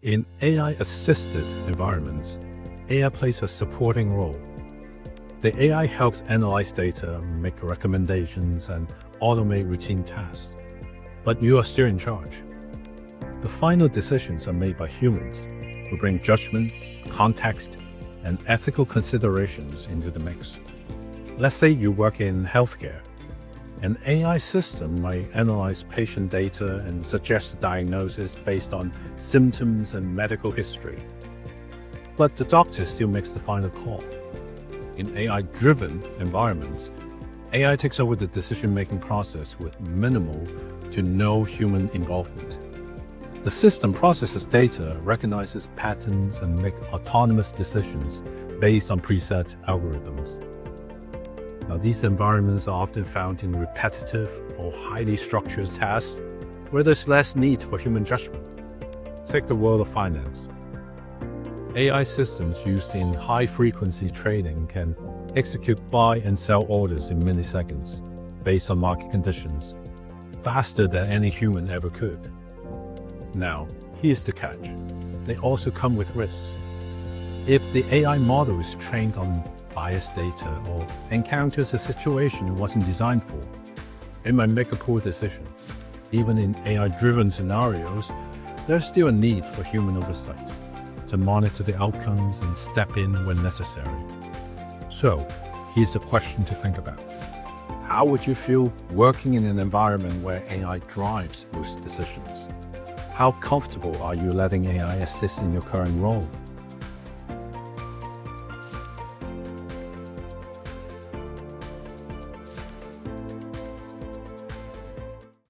In AI-assisted environments, AI plays a supporting role. The AI helps analyze data, make recommendations, and automate routine tasks. But you are still in charge. The final decisions are made by humans, who bring judgment, context, and ethical considerations into the mix. Let's say you work in healthcare. An AI system might analyze patient data and suggest a diagnosis based on symptoms and medical history. But the doctor still makes the final call. In AI-driven environments, AI takes over the decision-making process with minimal to no human involvement. The system processes data, recognizes patterns, and makes autonomous decisions based on preset algorithms. Now, these environments are often found in repetitive or highly structured tasks where there's less need for human judgment. Take the world of finance. AI systems used in high-frequency trading can execute buy and sell orders in milliseconds based on market conditions, faster than any human ever could. Now, here's the catch. They also come with risks. If the AI model is trained on biased data or encounters a situation it wasn't designed for, it might make a poor decision. Even in AI-driven scenarios, there's still a need for human oversight to monitor the outcomes and step in when necessary. So, here's the question to think about. How would you feel working in an environment where AI drives those decisions? How comfortable are you letting AI assist in your current role?